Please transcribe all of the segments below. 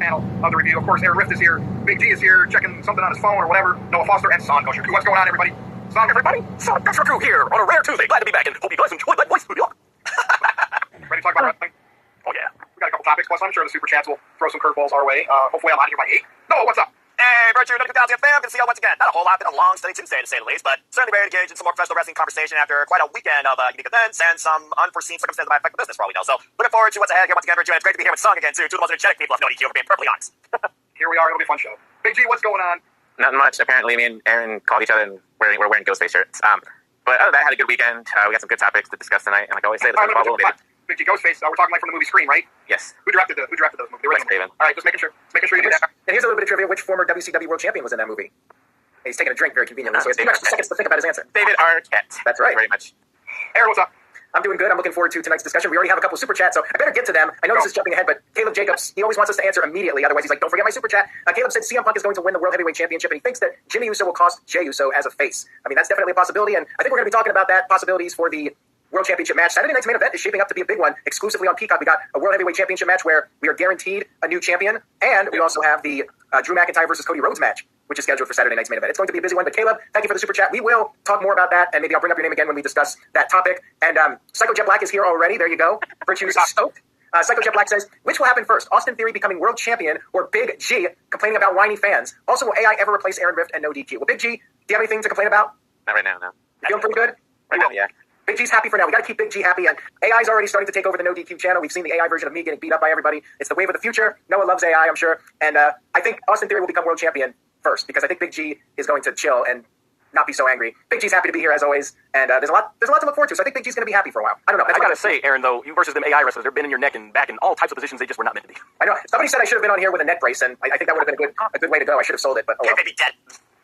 panel of the review. Of course, Aaron Rift is here. Big G is here, checking something on his phone or whatever. Noah Foster and Son Gosher. What's going on, everybody? Son, everybody? Son Gosher here on a rare Tuesday. Glad to be back and hope you guys enjoyed that voice. Ready to talk about wrestling? Oh, yeah. We got a couple topics, plus I'm sure the super chats will throw some curveballs our way. Hopefully I'm out here by 8. Noah, what's up? Hey, Virtue, Nodq fam, good to see y'all once again. Not a whole lot, been a long, steady Tuesday to say the least, but certainly ready to engage in some more professional wrestling conversation after quite a weekend of unique events and some unforeseen circumstances that might affect the business for all we know. So, looking forward to what's ahead here once again, Virtue, and it's great to be here with Song again, too. Two of the most energetic people I've known for being perfectly honest. Here we are, it'll be a fun show. Big G, what's going on? Nothing much. Apparently, me and Aaron called each other and we're wearing Ghostface shirts. But other than that, I had a good weekend. We got some good topics to discuss tonight, and like I always say, let's talk about it. Big G, Ghostface, we're talking like from the movie Scream, right? Yes. Who directed those movies? The original. All right, just making sure you do that. And here's a little bit of trivia. Which former WCW World Champion was in that movie? He's taking a drink very conveniently, so it's 2 extra seconds to think about his answer. David Arquette. That's right. Very much. Aaron, what's up? I'm doing good. I'm looking forward to tonight's discussion. We already have a couple super chats, so I better get to them. I know this is jumping ahead, but Caleb Jacobs, he always wants us to answer immediately. Otherwise, he's like, don't forget my super chat. Caleb said CM Punk is going to win the World Heavyweight Championship, and he thinks that Jimmy Uso will cost Jey Uso as a face. I mean, that's definitely a possibility, and I think we're going to be talking about that, possibilities for the World Championship match. Saturday night's main event is shaping up to be a big one. Exclusively on Peacock, we got a World Heavyweight Championship match where we are guaranteed a new champion, and we also have the Drew McIntyre versus Cody Rhodes match, which is scheduled for Saturday night's main event. It's going to be a busy one, but Caleb, thank you for the super chat. We will talk more about that, and maybe I'll bring up your name again when we discuss that topic. And Psycho Jet Black is here already. There you go. Virtue's stoked. Psycho Jet Black says, which will happen first, Austin Theory becoming world champion or Big G complaining about whiny fans? Also, will AI ever replace Aaron Rift and Nodq? Well, Big G, do you have anything to complain about? Not right now, no. You feeling pretty good? Right now, yeah. Big G's happy for now. We got to keep Big G happy. And AI's already starting to take over the Nodq channel. We've seen the AI version of me getting beat up by everybody. It's the wave of the future. Noah loves AI, I'm sure. And I think Austin Theory will become world champion first, because I think Big G is going to chill and not be so angry. Big G's happy to be here as always, and there's a lot to look forward to. So I think Big G's going to be happy for a while. I don't know. I gotta say, Aaron, though, you versus them AI wrestlers, they've been in your neck and back in all types of positions they just were not meant to be. I know. Somebody said I should have been on here with a neck brace, and I think that would have been a good way to go. I should have sold it, but oh well. Can't be dead.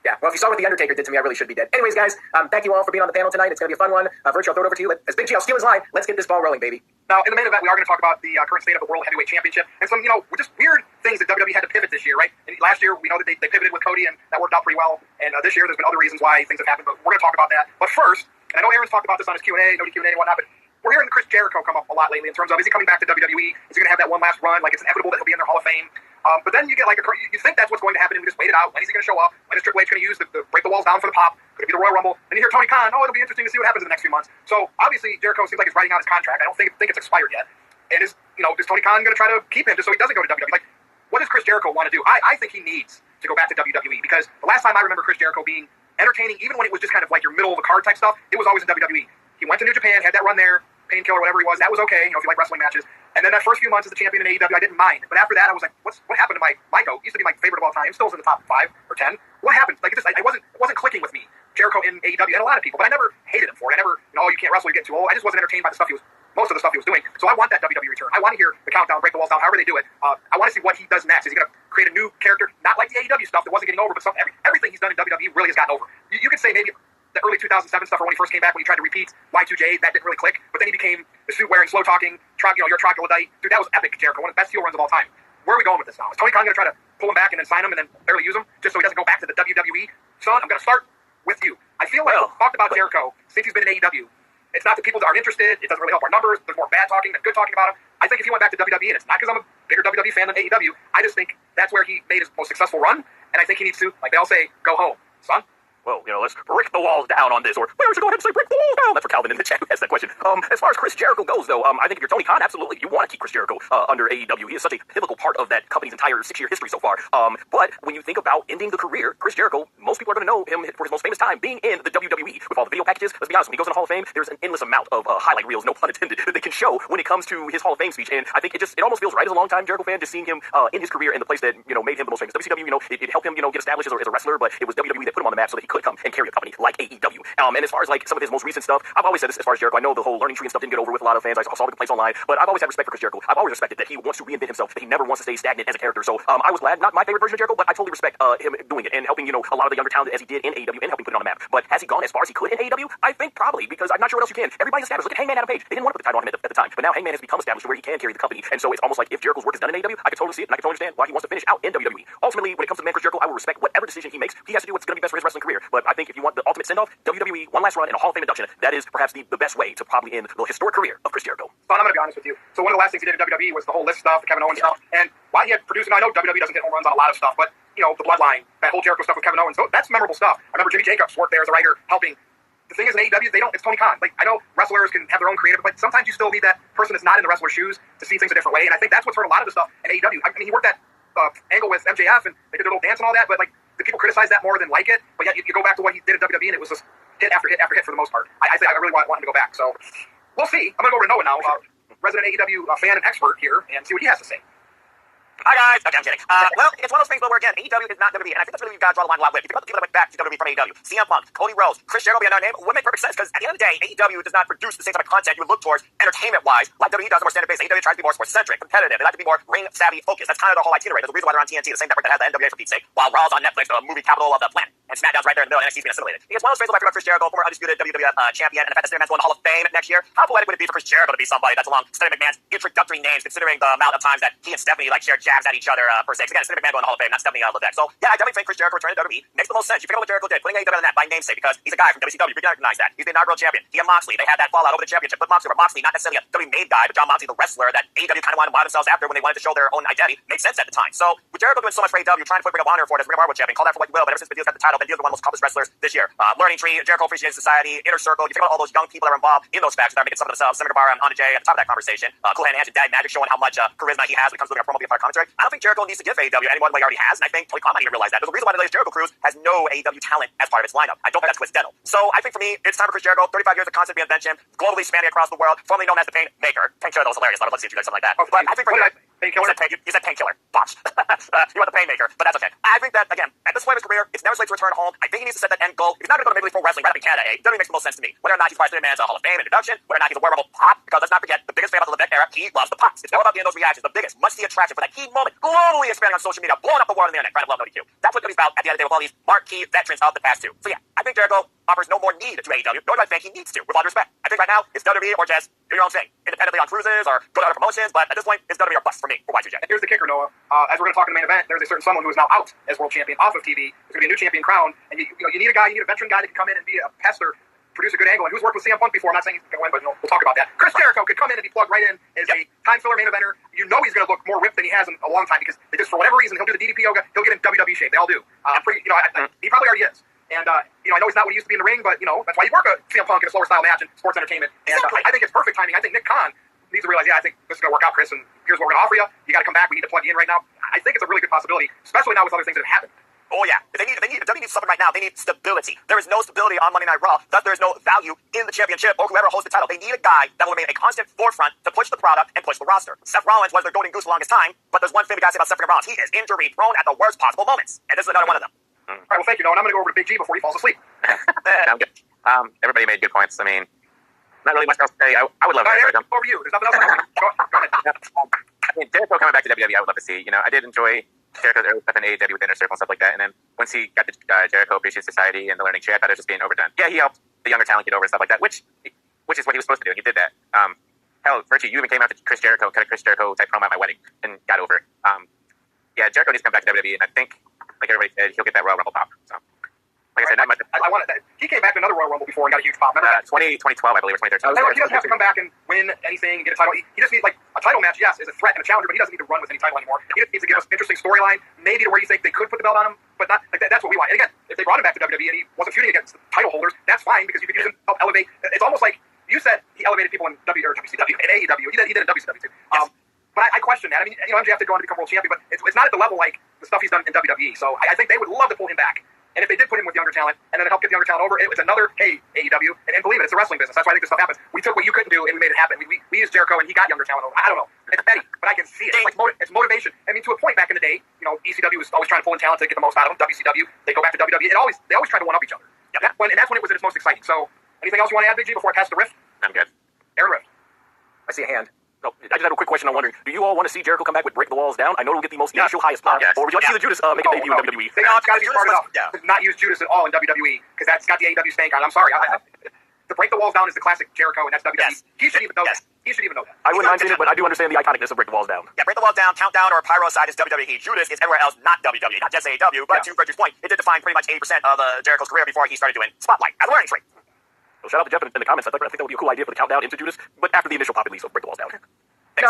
Yeah, well, if you saw what The Undertaker did to me, I really should be dead. Anyways, guys, thank you all for being on the panel tonight. It's going to be a fun one. Virtue, I'll throw it over to you. As Big G, I'll steal his line. Let's get this ball rolling, baby. Now, in the main event, we are going to talk about the current state of the World Heavyweight Championship and some, just weird things that WWE had to pivot this year, right? And last year, we know that they pivoted with Cody, and that worked out pretty well. And this year, there's been other reasons why things have happened, but we're going to talk about that. But first, and I know Aaron's talked about this on his Q&A, Nodq Q&A and whatnot, but we're hearing Chris Jericho come up a lot lately in terms of, is he coming back to WWE? Is he going to have that one last run? Like, it's inevitable that he'll be in their Hall of Fame. But then you get you think that's what's going to happen, and we just wait it out. When is he going to show up? When is Triple H going to use the break the walls down for the pop? Could it be the Royal Rumble? And you hear Tony Khan, it'll be interesting to see what happens in the next few months. So obviously Jericho seems like he's writing out his contract. I don't think it's expired yet. And is Tony Khan going to try to keep him just so he doesn't go to WWE? Like, what does Chris Jericho want to do? I think he needs to go back to WWE, because the last time I remember Chris Jericho being entertaining, even when it was just kind of like your middle of the card type stuff, it was always in WWE. He went to New Japan, had that run there, Painkiller, whatever he was. That was okay, if you like wrestling matches. And then that first few months as the champion in AEW, I didn't mind. But after that, I was like, what happened to my GOAT? He used to be my favorite of all time. Still in the top 5 or 10. What happened? Like, it wasn't clicking with me. Jericho in AEW, and a lot of people, but I never hated him for it. I never, you can't wrestle, you're getting too old. I just wasn't entertained by most of the stuff he was doing. So I want that WWE return. I want to hear the countdown, break the walls down, however they do it. I want to see what he does next. Is he going to create a new character? Not like the AEW stuff that wasn't getting over, but everything he's done in WWE really has gotten over. You could say maybe the early 2007 stuff, or when he first came back, when he tried to repeat Y2J, that didn't really click. But then he became the suit-wearing, slow-talking, you're a troglodyte. Dude, that was epic, Jericho. One of the best heel runs of all time. Where are we going with this now? Is Tony Khan going to try to pull him back and then sign him and then barely use him just so he doesn't go back to the WWE? Son, I'm going to start with you. I feel like we've talked about Jericho since he's been in AEW. It's not that people aren't interested. It doesn't really help our numbers. There's more bad talking than good talking about him. I think if he went back to WWE, and it's not because I'm a bigger WWE fan than AEW, I just think that's where he made his most successful run, and I think he needs to, like they all say, go home. Son? Well, let's break the walls down on this, or why don't you go ahead and say break the walls down? That's for Calvin in the chat who has that question. As far as Chris Jericho goes, though, I think if you're Tony Khan, absolutely, you want to keep Chris Jericho under AEW. He is such a pivotal part of that company's entire 6-year history so far. But when you think about ending the career, Chris Jericho, most people are going to know him for his most famous time being in the WWE with all the video packages. Let's be honest, when he goes in the Hall of Fame, there's an endless amount of highlight reels, no pun intended, that they can show when it comes to his Hall of Fame speech. And I think it almost feels right as a long-time Jericho fan, just seeing him in his career in the place that made him the most famous. WCW, it helped him get established as a wrestler, but it was WWE that put him on the map so that he could come and carry a company like AEW. And as far as some of his most recent stuff, I've always said this as far as Jericho. I know the whole learning tree and stuff didn't get over with a lot of fans. I saw the complaints online, but I've always had respect for Chris Jericho. I've always respected that he wants to reinvent himself, that he never wants to stay stagnant as a character. So I was glad, not my favorite version of Jericho, but I totally respect him doing it and helping, a lot of the younger talent as he did in AEW and helping put it on the map. But has he gone as far as he could in AEW? I think probably, because I'm not sure what else you can. Everybody's established. Look at Hangman Adam Page. They didn't want to put the title on him at the time, but now Hangman has become established where he can carry the company. And so it's almost like if Jericho's work is done in AEW, I can totally see it, and I can totally understand why he wants to finish out in WWE. Ultimately, when it comes to the man Chris Jericho, I will respect whatever decision he makes. He has to do what's going to be best for his wrestling career. But I think if you want the ultimate send-off, WWE, one last run and a Hall of Fame induction, that is perhaps the best way to probably end the historic career of Chris Jericho. So I'm going to be honest with you. So one of the last things he did in WWE was the whole list stuff, the Kevin Owens stuff. And while he had produced, and I know WWE doesn't hit home runs on a lot of stuff, but, you know, the Bloodline, that whole Jericho stuff with Kevin Owens, that's memorable stuff. I remember Jimmy Jacobs worked there as a writer helping. The thing is, in AEW, it's Tony Khan. Like, I know wrestlers can have their own creative, but sometimes you still need that person that's not in the wrestler's shoes to see things a different way. And I think that's what's hurt a lot of the stuff in AEW. I mean, he worked that angle with MJF, and they did their little dance and all that, but, like, the people criticize that more than like it. But yet, you go back to what he did at WWE, and it was just hit after hit after hit for the most part. I think I really want him to go back. So, we'll see. I'm going to go over to Noah now, resident AEW fan and expert here, and see what he has to say. Hi guys. Okay, I'm kidding. Well, it's one of those things where again, AEW is not WWE, and I think that's really what you gotta draw the line a lot with. If you look at the people that went back to WWE from AEW, CM Punk, Cody Rhodes, Chris Jericho being another name, would make perfect sense because at the end of the day, AEW does not produce the same type of content you would look towards entertainment-wise like WWE does, more standard-based. AEW tries to be more sports-centric, competitive. They like to be more ring-savvy focused. That's kind of the whole itinerary. There's a reason why they're on TNT, the same network that has the NWA for Pete's sake, while Raw's on Netflix, the movie capital of the planet, and SmackDown's right there in the middle, and NXT's being assimilated. It's one of those things where I forgot Chris Jericho, former undisputed WWF champion, and the fact that Steady McMahon's going to the Hall of Fame next year. How poetic would it be for Chris Jericho to be somebody that's along Steady McMahon's introductory names, considering the amount of times that he and Stephanie like shared jabs at each other per se. Again, Steady McMahon going to the Hall of Fame, not Stephanie Levesque. So yeah, I definitely think Chris Jericho returning to WWE makes the most sense. You figure out what Jericho did, putting AEW on that by namesake because he's a guy from WCW. You can recognize that. He's the inaugural champion. He and Moxley, they had that fallout over the championship. But Moxley, not necessarily a WWE made guy, but John Moxley, the wrestler that AEW kind of wanted to wow themselves after when they wanted to show their own identity, makes sense at the time. So with Jericho doing so much for AEW, trying to put Ring of Honor for it as Ring of Honor champion, call that for what you will, but ever since Beal's got the title, Beal's been one of the most accomplished wrestlers this year. Learning Tree, Jericho Appreciation Society, Inner Circle. You think about all those young people that are involved in those factions that are making some of themselves. Senator Guevara and Anna Jay at the top of that conversation. Cool Hand Angel, Daddy Magic showing how much charisma he has when it comes to doing a promo via commentary. I don't think Jericho needs to give AEW any more than he already has, and I think Tony Khan might even realize that. There's a reason why the latest Jericho Cruise has no AEW talent as part of its lineup. I don't think that's coincidental. So I think for me, it's time for Chris Jericho. 35 years of constant reinvention, globally spanning across the world, formerly known as the Pain Maker. Painkiller, that was hilarious. I'd love to see if you did something like that. But I think for Painkiller? You said Painkiller. Botched. You want the Pain Maker, but that's okay. I think that, again, at this point in his career, it's never too late to return home. I think he needs to set that end goal. If he's not going to go to Major League Pro Wrestling right up in Canada, WWE makes the most sense to me. Whether or not he's part of man's Hall of Fame introduction, whether or not he's a wearable pop, because let's not forget, the biggest fan of the Levesque era, he loves the pops. It's all about getting those reactions, the biggest must-see attraction for that key moment, globally expanding on social media, blowing up the world on the internet, trying to love Nodq. That's what WWE's about at the end of the day with all these marquee veterans of the past two. So yeah, I think Jericho offers no more need to AEW, nor do I think he needs to, with all due respect. I think right now, it's WWE or just do your own thing, independently on cruises or go to other promotions, but at this point, it's WWE or bust for me, for Y2J. And here's the kicker, Noah. As we're going to talk in the main event, there's a certain someone who is now out as world champion off of TV. There's going to be a new champion crowned, and you need a guy, you need a veteran guy that can come in and be a pester, produce a good angle. And who's worked with CM Punk before? I'm not saying he's going to win, but we'll talk about that. Chris Jericho could come in and be plugged right in as a time filler main eventer. You know he's going to look more ripped than he has in a long time because they just, for whatever reason, he'll do the DDP yoga, he'll get in WWE shape. They all do. He probably already is. And, I know he's not what he used to be in the ring, but, that's why you work a CM Punk in a slower style match in sports entertainment. And I think it's perfect timing. I think Nick Khan needs to realize, I think this is going to work out, Chris, and here's what we're going to offer you. You got to come back. We need to plug you in right now. I think it's a really good possibility, especially now with other things that have happened. Oh yeah, if WWE needs something right now, they need stability. There is no stability on Monday Night Raw, thus there is no value in the championship or whoever holds the title. They need a guy that will remain a constant forefront to push the product and push the roster. Seth Rollins was their golden goose the longest time, but there's one thing we gotta say about Seth Rollins. He is injury prone at the worst possible moments, and this is another one of them. All right, well, thank you, Noah. And I'm going to go over to Big G before he falls asleep. I'm good. Everybody made good points. I mean, not really much else to say. I would love to hear them. Over you. There's nothing else. Go ahead. I mean, Jericho coming back to WWE, I would love to see. I did enjoy Jericho's early stuff in AEW with Inner Circle and stuff like that. And then once he got the Jericho Appreciation Society and the Learning Tree, I thought it was just being overdone. Yeah, he helped the younger talent get over and stuff like that, which is what he was supposed to do. And he did that. Hell, Virtue, you even came out to Chris Jericho, cut a Chris Jericho type promo at my wedding and got over. Yeah, Jericho needs to come back to WWE, and I think, like everybody said, he'll get that Royal Rumble pop. So, like I said, not much. I wanted that. He came back to another Royal Rumble before and got a huge pop. 2012, I believe, or 2013. He doesn't have to come back and win anything, get a title. He just needs, a title match, yes, is a threat and a challenger, but he doesn't need to run with any title anymore. He just needs to give us an interesting storyline, maybe to where you think they could put the belt on him, but not like that. That's what we want. And again, if they brought him back to WWE and he wasn't feuding against the title holders, that's fine because you could use him to help elevate. It's almost like you said he elevated people in WCW and AEW. He did in WCW too. Yes. But I question that. I mean, MJF did go on to become world champion, but it's not at the level like the stuff he's done in WWE. So I think they would love to pull him back. And if they did put him with younger talent, and then it helped get the younger talent over, it was another, hey, AEW, and believe it, it's a wrestling business. That's why I think this stuff happens. We took what you couldn't do, and we made it happen. We used Jericho, and he got younger talent over. I don't know. It's petty, but I can see it. It's motivation. I mean, to a point back in the day, ECW was always trying to pull in talent to get the most out of them. WCW, they go back to WWE. They always try to one-up each other. Yeah. And that's when it was at its most exciting. So, anything else you want to add, Big G, before I pass the Rift? I'm good. Aaron Rift. I see a hand. No, I just have a quick question. I'm wondering, do you all want to see Jericho come back with Break the Walls Down? I know it'll get the most initial highest pop. Or would you like to see the Judas make a debut in WWE? It's got to be smart enough to not use Judas at all in WWE because that's got the AEW stank on it. I'm sorry. the break the walls down is the classic Jericho, and that's WWE. Yes. He should even know Yes. that. He should even know that. I wouldn't mind seeing it, but I do understand the iconicness of Break the Walls Down. Yeah, Break the Walls Down, Countdown, or Pyro side is WWE. Judas is everywhere else, not WWE, not just AEW. But to Richard's point, it did define pretty much 80% of Jericho's career before he started doing Spotlight as a learning tree. So shout out to Jeff in the comments. I think that would be a cool idea for the countdown into Judas, but after the initial pop release of Break the Walls Down. No,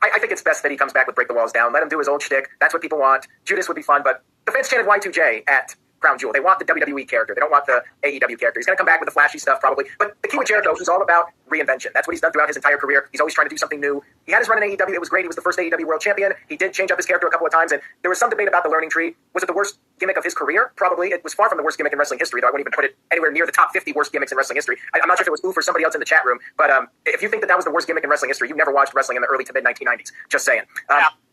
I think it's best that he comes back with Break the Walls Down. Let him do his old shtick. That's what people want. Judas would be fun, but the fans chanted Y2J at Crown Jewel. They want the WWE character. They don't want the AEW character. He's going to come back with the flashy stuff probably. But the key with Jericho, he's all about reinvention. That's what he's done throughout his entire career. He's always trying to do something new. He had his run in AEW. It was great. He was the first AEW World Champion. He did change up his character a couple of times, and there was some debate about the learning tree. Was it the worst gimmick of his career? Probably. It was far from the worst gimmick in wrestling history, though I wouldn't even put it anywhere near the top 50 worst gimmicks in wrestling history. I'm not sure if it was Oof or somebody else in the chat room, but if you think that was the worst gimmick in wrestling history, you never watched wrestling in the early to mid-1990s. Just saying.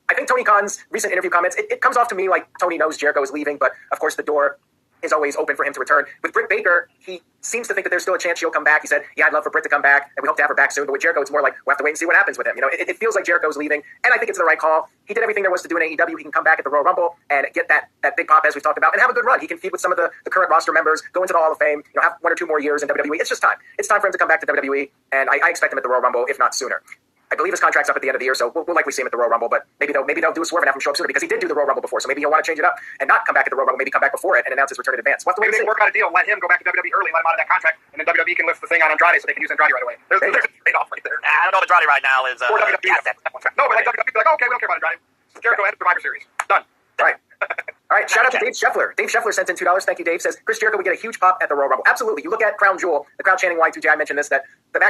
I think Tony Khan's recent interview comments, it comes off to me like Tony knows Jericho is leaving, but of course the door is always open for him to return. With Britt Baker, he seems to think that there's still a chance she'll come back. He said, yeah, I'd love for Britt to come back, and we hope to have her back soon. But with Jericho, it's more like, we'll have to wait and see what happens with him. You know, it feels like Jericho's leaving, and I think it's the right call. He did everything there was to do in AEW. He can come back at the Royal Rumble and get that big pop, as we've talked about, and have a good run. He can feud with some of the current roster members, go into the Hall of Fame, you know, have 1 or 2 more years in WWE. It's just time. It's time for him to come back to WWE, and I expect him at the Royal Rumble, if not sooner. I believe his contract's up at the end of the year, so we'll likely see him at the Royal Rumble, but maybe they'll do a swerve and have him show up sooner, because he did do the Royal Rumble before, so maybe he'll want to change it up and not come back at the Royal Rumble, maybe come back before it and announce his return in advance. We'll have to wait Maybe and they see. work out a deal, let him go back to WWE early, let him out of that contract, and then WWE can lift the thing on Andrade so they can use Andrade right away. There's a trade-off right there. I don't know if Andrade right now is... Or WWE. No, but like WWE be like, okay, we don't care about Andrade. Jericho and Survivor Series. Done. Right. All right, shout out to Dave Scheffler. Dave Scheffler sent in $2. Thank you, Dave. Says, Chris Jericho would get a huge pop at the Royal Rumble. Absolutely. You look at Crown Jewel, the crowd chanting Y2J, I mentioned this, that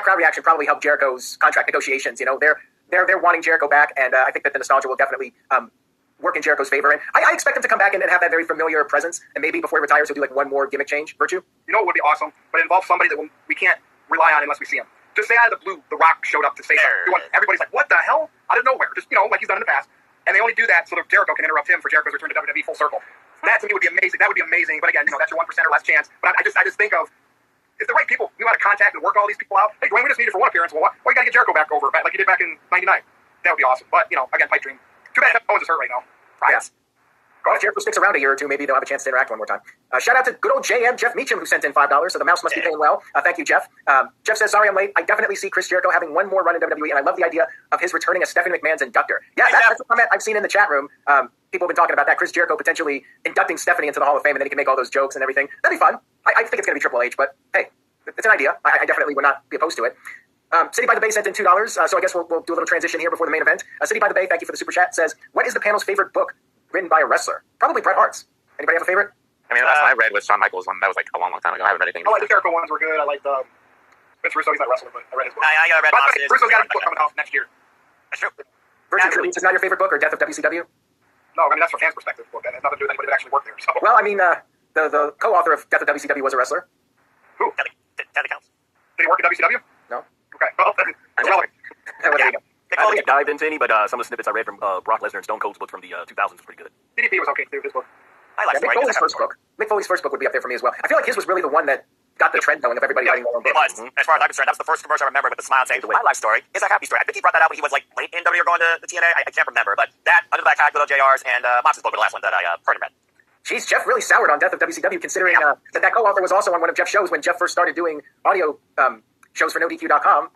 crowd reaction probably helped Jericho's contract negotiations. You know, they're wanting Jericho back, and I think that the nostalgia will definitely work in Jericho's favor. And I expect him to come back and have that very familiar presence, and maybe before he retires, he'll do like one more gimmick change. Virtue? You know what would be awesome? But it involves somebody that we can't rely on unless we see him. Just say out of the blue, The Rock showed up to say something. Everybody's like, what the hell? Out of nowhere. Just, you know, like he's done in the past. And they only do that so that Jericho can interrupt him for Jericho's return to WWE full circle. That to me would be amazing. That would be amazing. But again, you know, that's your 1% or less chance. But I just think of, if the right people knew how to contact and work all these people out, hey, Dwayne, we just need it for one appearance. Well, why you got to get Jericho back over like you did back in 99? That would be awesome. But, you know, again, pipe dream. Too bad Owens is hurt right now. Yes. Well, if Jericho sticks around a year or two, maybe they'll have a chance to interact one more time. Shout out to good old JM, Jeff Meacham, who sent in $5, so the mouse must be paying well. Thank you, Jeff. Jeff says, sorry I'm late. I definitely see Chris Jericho having one more run in WWE, and I love the idea of his returning as Stephanie McMahon's inductor. Yeah, that's a comment I've seen in the chat room. People have been talking about that. Chris Jericho potentially inducting Stephanie into the Hall of Fame, and then he can make all those jokes and everything. That'd be fun. I think it's going to be Triple H, but hey, it's an idea. I definitely would not be opposed to it. City by the Bay sent in $2, so I guess we'll do a little transition here before the main event. City by the Bay, thank you for the super chat, says, what is the panel's favorite book written by a wrestler? Probably Bret Hart's. Anybody have a favorite? I mean, the last one I read was Shawn Michaels' one. That was like a long time ago. I haven't read anything. I like the Jericho ones were good. I like the Vince Russo. He's not a wrestler, but I read his book. I read Vince Russo's got a book coming out next year. That's true. Virtue Tributes is not your favorite book, or Death of WCW? No, I mean, that's from fans' perspective book. That has nothing to do with anybody that actually worked there. So. Well, I mean, the co-author of Death of WCW was a wrestler. Who? That counts. Did he work at WCW? No. Okay. Well, then, Well, there you go. I haven't dived into any, but some of the snippets I read from Brock Lesnar and Stone Cold's book from the 2000s was pretty good. DDP was okay too. His book. I like Mick Foley's first book. Mick Foley's first book would be up there for me as well. I feel like his was really the one that got the trend going of everybody writing their own book. It was. As far as I'm concerned, that was the first commercial I remember with the smile saying, my life story is a happy story. I think he brought that out when he was like late in WWE or going to the TNA. I can't remember, but that, Under the Black Hat, Little JR's, and Mox's book were the last one that I heard and read. Jeez, Jeff really soured on Death of WCW, considering that co-author was also on one of Jeff's shows when Jeff first started doing audio shows for NoDQ.com.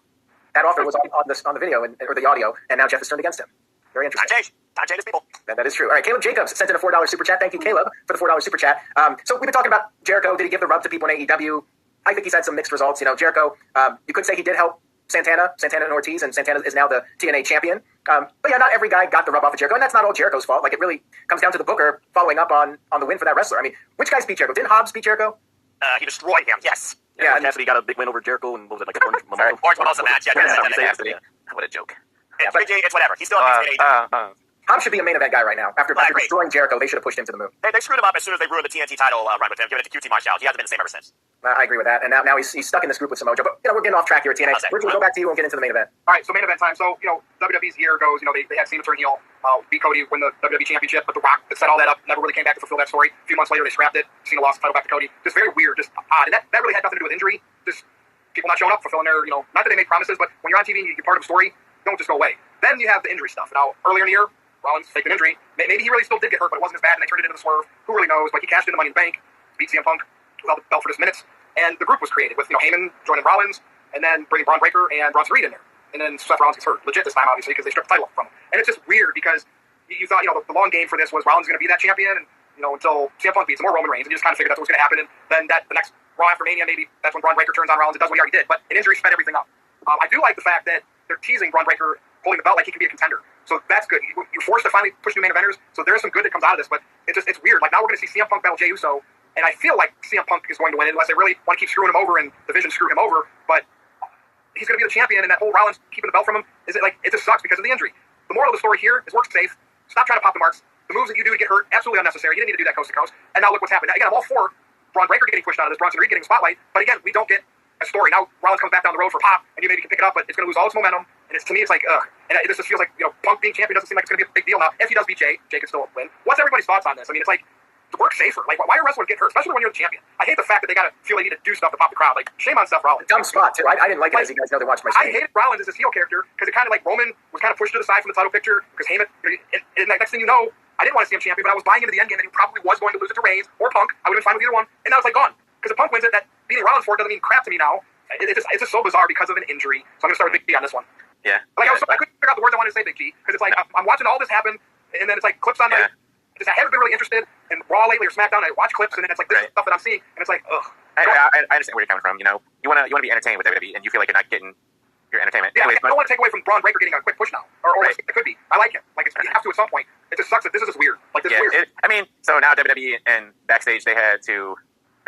That author was on the video or the audio, and now Jeff has turned against him. Very interesting. Time changes people. That is true. All right, Caleb Jacobs sent in a $4 super chat. Thank you, Caleb, for the $4 super chat. So we've been talking about Jericho. Did he give the rub to people in AEW? I think he's had some mixed results. You know, Jericho, you could say he did help Santana and Ortiz, and Santana is now the TNA champion. But yeah, not every guy got the rub off of Jericho, and that's not all Jericho's fault. Like, it really comes down to the booker following up on the win for that wrestler. I mean, which guys beat Jericho? Didn't Hobbs beat Jericho? He destroyed him, yes. Yeah, Cassidy got a big win over Jericho, and what was it, like an Orange Mimosa? Orange Mimosa match, yeah. What a joke. It's whatever. He's still on AEW. Hobbs should be a main event guy right now. After destroying Jericho, they should have pushed him to the moon. They screwed him up as soon as they ruined the TNT title run with him, giving it to QT Marshall. He hasn't been the same ever since. I agree with that. And now he's stuck in this group with Samoa Joe. But, you know, we're getting off track here at TNA. Richard, we'll go back to you and get into the main event. All right, so main event time. So, you know, WWE's year goes, you know, they had Cena turn heel, beat Cody, win the WWE Championship, but The Rock set all that up, never really came back to fulfill that story. A few months later, they scrapped it. Cena lost the title back to Cody. Just very weird, just odd. And that really had nothing to do with injury. Just people not showing up, fulfilling their, you know, not that they made promises, but when you're on TV and you're part of a story, don't just go away. Then you have the injury stuff. Now, earlier in the year, Rollins faked an injury. Maybe he really still did get hurt, but it wasn't as bad, and they turned it into the swerve. Who really knows? But he cashed in the Money in the Bank, beat CM Punk without the belt for just minutes. And the group was created with, Heyman joining Rollins, and then bringing Braun Breaker and Bronson Reed in there. And then Seth Rollins gets hurt. Legit this time, obviously, because they stripped the title from him. And it's just weird because you thought, the long game for this was Rollins going to be that champion, and, until CM Punk beats him or Roman Reigns, and you just kind of figured that's what was going to happen. And then the next Raw after Mania, maybe that's when Braun Breaker turns on Rollins. It does what he already did, but an injury sped everything up. I do like the fact that they're teasing Braun Breaker holding the belt like he can be a contender. So that's good. You're forced to finally push new main eventers, so there's some good that comes out of this, but it's weird. Like, now we're going to see CM Punk battle Jey Uso, and I feel like CM Punk is going to win unless they really want to keep screwing him over and the Vision screw him over, but he's going to be the champion, and that whole Rollins keeping the belt from him, it just sucks because of the injury. The moral of the story here is work safe. Stop trying to pop the marks. The moves that you do to get hurt, absolutely unnecessary. You didn't need to do that coast to coast. And now look what's happened. Again, I'm all for Braun Breaker getting pushed out of this, Bronson Reed getting a spotlight, but again, we don't get a story. Now Rollins comes back down the road for pop, and you maybe can pick it up, but it's going to lose all its momentum, and to me, it's like, ugh. And it just feels like, Punk being champion doesn't seem like it's going to be a big deal now. If he does beat Jey could still win. What's everybody's thoughts on this? I mean, it's like, to work safer. Like, why are wrestlers get hurt, especially when you're the champion? I hate the fact that they got to feel they need to do stuff to pop the crowd. Like, shame on Seth Rollins. Dumb spot, too. I didn't like it, as you guys know, they watched my I stream. hated Rollins as his heel character because it kind of like Roman was kind of pushed to the side from the title picture because Heyman, and next thing you know, I didn't want to see him champion, but I was buying into the end game that he probably was going to lose it to Reigns or Punk. I would have been fine with either one, and now it's like gone. Because if Punk wins it, that beating Rollins for it doesn't mean crap to me now. It's just so bizarre because of an injury. So I'm going to start with Big G on this one. Yeah. Like, I couldn't figure out the words I wanted to say, Big G, because it's like I'm watching all this happen, and then it's like clips on my. I haven't been really interested in Raw lately or SmackDown. I watch clips, and then it's like this stuff that I'm seeing, and it's like, ugh. I understand where you're coming from. You want to be entertained with WWE, and you feel like you're not getting your entertainment. Yeah, Anyways, I don't want to take away from Braun Breaker getting a quick push now, or it could be. I like him. Like, you have to at some point. It just sucks that this is just weird. Like, this is weird. So now WWE and backstage, they had to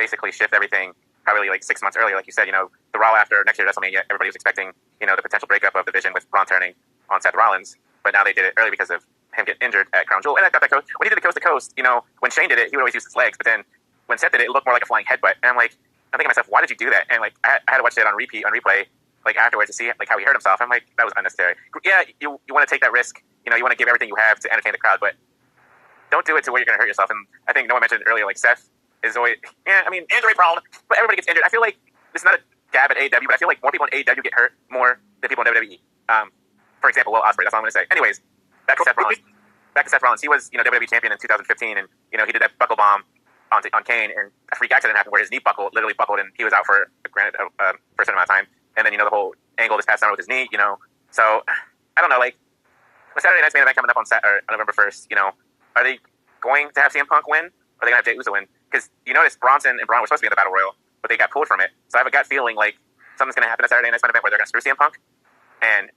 basically shift everything probably like 6 months earlier. Like you said, the Raw after next year's WrestleMania, everybody was expecting, the potential breakup of the Vision with Braun turning on Seth Rollins, but now they did it early because of him getting injured at Crown Jewel. And I got that when he did the coast to coast, when Shane did it, he would always use his legs, but then when Seth did it, it looked more like a flying headbutt. And I'm thinking to myself, why did you do that? And like, I had to watch it on replay, like afterwards to see like how he hurt himself. I'm like, that was unnecessary. Yeah, you want to take that risk, you want to give everything you have to entertain the crowd, but don't do it to where you're going to hurt yourself. And I think Noah mentioned earlier, like Seth is always, injury prone, but everybody gets injured. I feel like this is not a jab at AEW, but I feel like more people in AEW get hurt more than people in WWE. For example, Will Ospreay, that's all I'm going to say. Anyways, back to Seth Rollins. He was, WWE champion in 2015, and, he did that buckle bomb on Kane, and a freak accident happened where his knee literally buckled, and he was out for a certain amount of time. And then, the whole angle this past summer with his knee, So, I don't know, like, the Saturday Night's main event coming up on November 1st, are they going to have CM Punk win? Or are they going to have Jey Uso win? Because you notice Bronson and Braun were supposed to be in the Battle Royal, but they got pulled from it. So I have a gut feeling like something's going to happen at Saturday Night's main event where they're going to screw CM Punk, and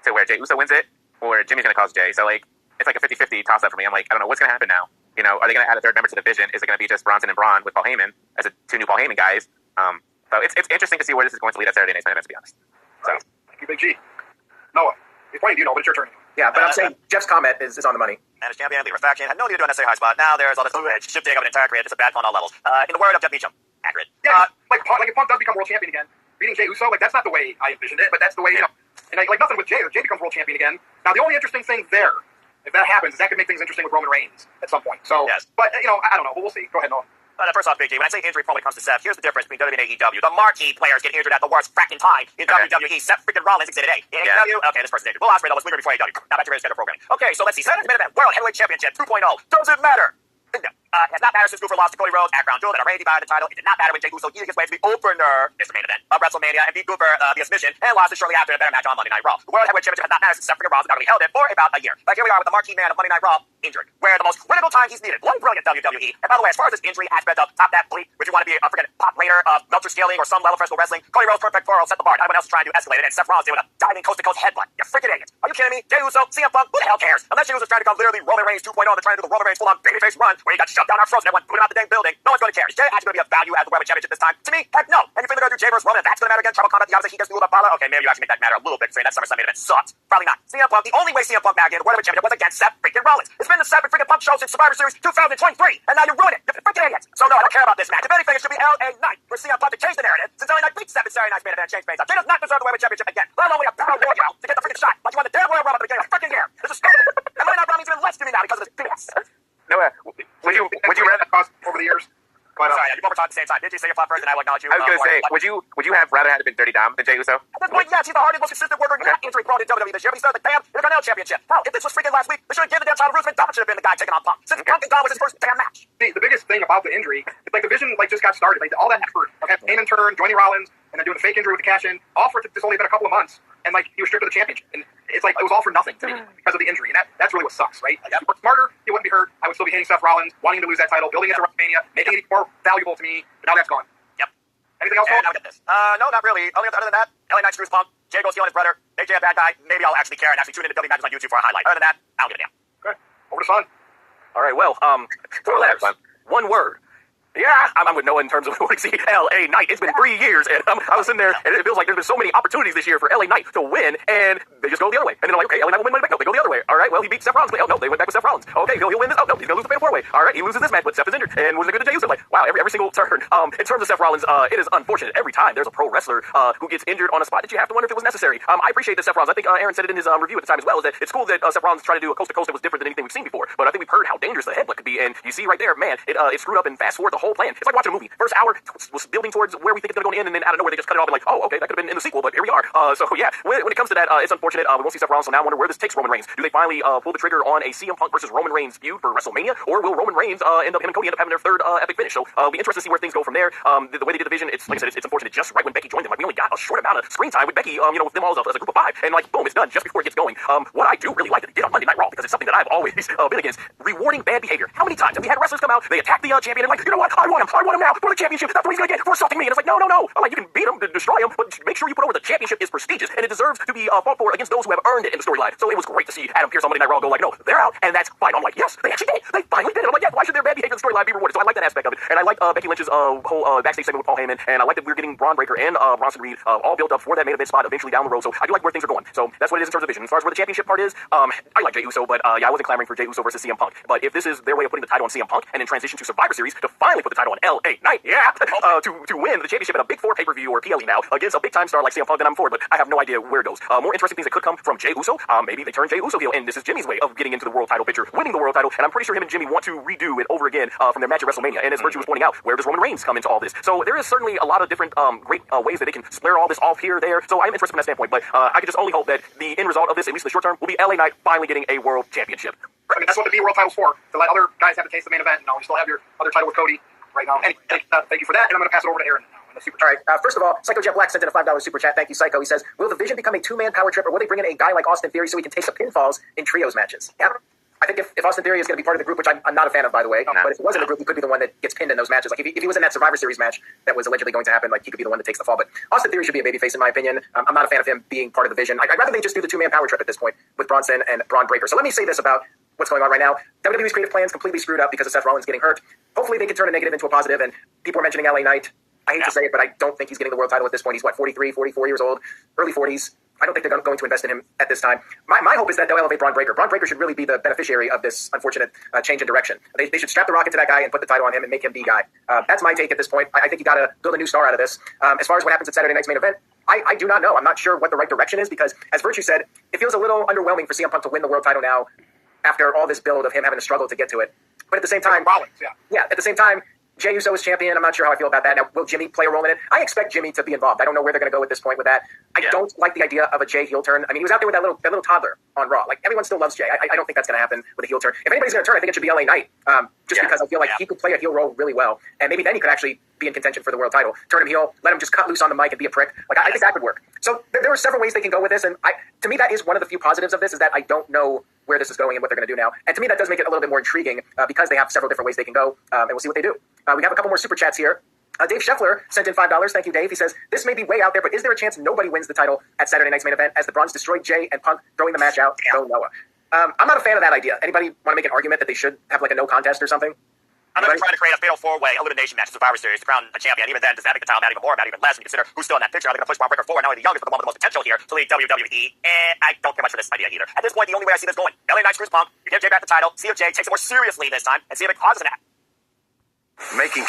to where Jey Uso wins it, or Jimmy's going to cause Jey. So, like, it's like a 50-50 toss-up for me. I'm like, I don't know what's going to happen now. Are they going to add a third member to the Vision? Is it going to be just Bronson and Braun with Paul Heyman as two new Paul Heyman guys? So it's interesting to see where this is going to lead at Saturday Night's main event, to be honest. So, Thank you, Big G. Noah, he's pointing to you, but it's your turn. Yeah, but I'm saying Jeff's comment is on the money. And as champion, leader of faction, had no need to do a necessary high spot. Now there's all this shifting of an entire career. It's a bad fun on all levels. In the word of Jeff Meacham, accurate. Yeah, like if Punk does become world champion again, beating Jey Uso, like, that's not the way I envisioned it, but that's the way, and like nothing with Jey. If Jey becomes world champion again, now the only interesting thing there, if that happens, is that could make things interesting with Roman Reigns at some point. So, yes. But, I don't know, but we'll see. Go ahead, Noah. First off, Big G, when I say injury prone when it comes to Seth, here's the difference between WWE and AEW. The marquee players get injured at the worst fracking time in WWE. Seth freaking Rollins, Exhibit A. In AEW, okay, this person's injured. Will Ospreay, though, was weaker before AEW. Now back to schedule programming. Okay, so let's see. Saturday's main event, World Heavyweight Championship 2.0. Doesn't matter. Has not mattered since Cooper lost to Cody Rhodes at Crown Jewel, then already divided the title. It did not matter when Jey Uso eased his way to the opener. It's the main event of WrestleMania and beat Cooper via submission and lost it shortly after a better match on Monday Night Raw. The World Heavyweight Championship has not mattered since Seth freaking Rollins not really held it for about a year. But here we are with the marquee man of Monday Night Raw injured, where the most critical time he's needed. One brilliant WWE. And by the way, as far as this injury aspect of top that bleep, would you want to be a freaking pop later of Meltzer scaling or some level of professional wrestling? Cody Rhodes perfect 4-0 set the bar. Everyone else is trying to escalate it, and Seth Rollins did with a diving coast to coast headbutt. You freaking idiots. Are you kidding me? Jey Uso, CM Punk, who the hell cares? Unless Jey Uso's trying to come literally Roman Reigns 2.0 and they're trying to do the Roman Reigns full on babyface run where he got shoved down our throats and everyone put him out the dang building. No one's going to care. Is Jey actually going to be of value as the World Championship this time? To me, heck no. And you think they're going to do Jey versus Roman and that's going to matter again? Tribal combat, the opposite, he gets through the Bala. Okay, maybe you actually make that matter a little bit, saying that SummerSlam main event sucked. Probably not. CM Punk, the only way CM Punk back in the World Championship was against Seth freaking Rollins. It's been the Seth freaking Punk show since Survivor Series 2023, and now you ruin it. You're freaking idiots. So no, I don't care about this match. If anything, it should be LA Knight for CM Punk to change the narrative. Since LA Knight beat Seth in Saturday Night's main event and changed things up. Jey does not deserve the World Championship again. Let alone a Battle Royale to get the freaking shot. Like you won the damn Royal Rumble at the beginning of the freaking year. This is stupid. And Monday Night Raw means even less to me now because of this BS. Noah, would you rather cost over the years? But, sorry, you both were talking at the same time. Did you say your thought first, and I will acknowledge you? I was going to say, would you have rather had been Dirty Dom than Jey Uso? At this point, yes, he's the hardest, most consistent worker, not injury prone in WWE this year. But he started the damn Intercontinental Championship. Hell, if this was freaking last week, they should have given the damn title to Ruseman. Dom should have been the guy taking on Punk. Since Punk and Dom was his first damn match. The biggest thing about the injury It's like the Vision just got started. Like all that effort of having Heyman turn, joining Rollins, and then doing the fake injury with the cash-in, all for just only been a couple of months, and he was stripped of the championship. And it's like it was all for nothing to me because of the injury, and that's really what sucks, right? If you worked smarter, he wouldn't be hurt. I would still be hating Seth Rollins, wanting to lose that title, building it to WrestleMania, making it more valuable to me. But now that's gone. Yep. Anything else? And I'll get this. No, not really. Other than that, LA Knight screws Punk. Jay goes healing his brother. Make Jay a bad guy. Maybe I'll actually care and actually tune into WWE matches on YouTube for a highlight. Other than that, I don't give a damn. Okay. Over to Son. All right, well, 4 letters, one word. Yeah, I'm with Noah in terms of wanting to see LA Knight. It's been 3 years, and I was sitting there, and it feels like there's been so many opportunities this year for LA Knight to win, and they just go the other way. And then I'm like, okay, LA Knight will win money back. No, they go the other way. All right, well, he beat Seth Rollins. Oh, no, they went back with Seth Rollins. Okay, he'll win this. Oh, no, he's going to lose the Fatal 4-Way. All right, he loses this match, but Seth is injured. And was it good to Jey Uso? Like, wow, every single turn. In terms of Seth Rollins, it is unfortunate. Every time there's a pro wrestler who gets injured on a spot that you have to wonder if it was necessary. I appreciate that Seth Rollins. I think Aaron said it in his review at the time as well, is that it's cool that Seth Rollins tried to do a coast-to-coast that was different than anything we've seen before. But I think we've heard how dangerous the headbutt could be, and you see right there, man, it screwed up and fast-forward the whole plan. It's like watching a movie. First hour was building towards where we think it's going to go in, and then out of nowhere they just cut it off and like, oh, okay, that could have been in the sequel, but here we are. So yeah, when it comes to that, it's unfortunate. We won't see Seth Rollins, so now I wonder where this takes Roman Reigns. Do they finally pull the trigger on a CM Punk versus Roman Reigns feud for WrestleMania, or will Roman Reigns him and Cody end up having their third epic finish? So it'll be interesting to see where things go from there. The way they did the Division, it's like I said, it's unfortunate. Just right when Becky joined them, we only got a short amount of screen time with Becky, with them all as a group of 5, and boom, it's done just before it gets going. What I do really like that they did on Monday Night Raw, because it's something that I've always been against, rewarding bad behavior. How many times have we had wrestlers come out, they attack the champion, and you know what, I want him now for the championship. That's what he's gonna get for assaulting me. And it's like, no. I'm like, you can beat him to destroy him, but make sure you put over the championship is prestigious, and it deserves to be fought for against those who have earned it in the storyline. So it was great to see Adam Pearce on Monday Night Raw go like, no, they're out, and that's fine. I'm like, yes, they actually did. They finally did it. I'm like, yeah, why should their bad behavior in the storyline be rewarded? So I like that aspect of it, and I like Becky Lynch's whole backstage segment with Paul Heyman, and I like that we're getting Braun Breaker and Bronson Reed all built up for that main event spot eventually down the road. So I do like where things are going. So that's what it is in terms of vision. As far as where the championship part is, I like Jey Uso, but I wasn't clamoring for Jey Uso versus CM Punk. But if this is their way of putting the title on CM Punk and then transition to Survivor Series to finally put the title on LA Knight, to win the championship at a Big 4 pay-per-view or PLE now against a big-time star like CM Punk, then I'm for it, but I have no idea where it goes. More interesting things that could come from Jey Uso. Maybe they turn Jey Uso heel, and this is Jimmy's way of getting into the world title picture, winning the world title, and I'm pretty sure him and Jimmy want to redo it over again from their match at WrestleMania. And as Virtue was pointing out, where does Roman Reigns come into all this? So there is certainly a lot of different great ways that they can square all this off here, there. So I'm interested from that standpoint, but I can just only hope that the end result of this, at least in the short term, will be LA Knight finally getting a world championship. I mean, that's what the B World title's for, to let other guys have a taste of the main event. You still have your other title with Cody right now. Anyway, thank you for that, and I'm going to pass it over to Aaron now. All right. First of all, Psycho Jet Black sent in a $5 super chat. Thank you, Psycho. He says, will the Vision become a 2-man power trip, or will they bring in a guy like Austin Theory so he can take the pinfalls in trios matches? Yeah. I think if Austin Theory is going to be part of the group, which I'm not a fan of, by the way, but if he was in the group, he could be the one that gets pinned in those matches. Like, if he was in that Survivor Series match that was allegedly going to happen, he could be the one that takes the fall. But Austin Theory should be a babyface, in my opinion. I'm not a fan of him being part of the Vision. I'd rather they just do the 2-man power trip at this point with Bronson and Braun Breaker. So let me say this about what's going on right now. WWE's creative plans completely screwed up because of Seth Rollins getting hurt. Hopefully they can turn a negative into a positive, and people are mentioning LA Knight. I hate to say it, but I don't think he's getting the world title at this point. He's, 43, 44 years old, early 40s. I don't think they're going to invest in him at this time. My hope is that they'll elevate Braun Breaker. Braun Breaker should really be the beneficiary of this unfortunate change in direction. They should strap the rocket to that guy and put the title on him and make him the guy. That's my take at this point. I think you got to build a new star out of this. As far as what happens at Saturday night's main event, I do not know. I'm not sure what the right direction is because, as Virtue said, it feels a little underwhelming for CM Punk to win the world title now after all this build of him having to struggle to get to it. But at the same time, Rollins, at the same time, Jey Uso is champion. I'm not sure how I feel about that. Now, will Jimmy play a role in it? I expect Jimmy to be involved. I don't know where they're going to go at this point with that. I don't like the idea of a Jey heel turn. I mean, he was out there with that little toddler on Raw. Everyone still loves Jey. I don't think that's going to happen with a heel turn. If anybody's going to turn, I think it should be LA Knight. Because I feel like he could play a heel role really well. And maybe then he could actually be in contention for the world title. Turn him heel, let him just cut loose on the mic and be a prick. I think that would work. So there are several ways they can go with this. And to me, that is one of the few positives of this is that I don't know where this is going and what they're going to do now. And to me, that does make it a little bit more intriguing because they have several different ways they can go. And we'll see what they do. We have a couple more super chats here. Dave Scheffler sent in $5. Thank you, Dave. He says, this may be way out there, but is there a chance nobody wins the title at Saturday night's main event as the Bronze destroyed Jey and Punk throwing the match out? Go Noah. I'm not a fan of that idea. Anybody want to make an argument that they should have a no contest or something? I'm not trying to create a fatal 4-way elimination match in Survivor Series to crown a champion. Even then, does that make the title matter even more, matter even less when you consider who's still in that picture? Are they going to push Braun Breaker forward? Not only the youngest, but the one with the most potential here to lead WWE. And I don't care much for this idea either. At this point, the only way I see this going, LA Knight screws Punk, you give Jey back the title, see if Jey takes it more seriously this time, and see if it causes an act. Making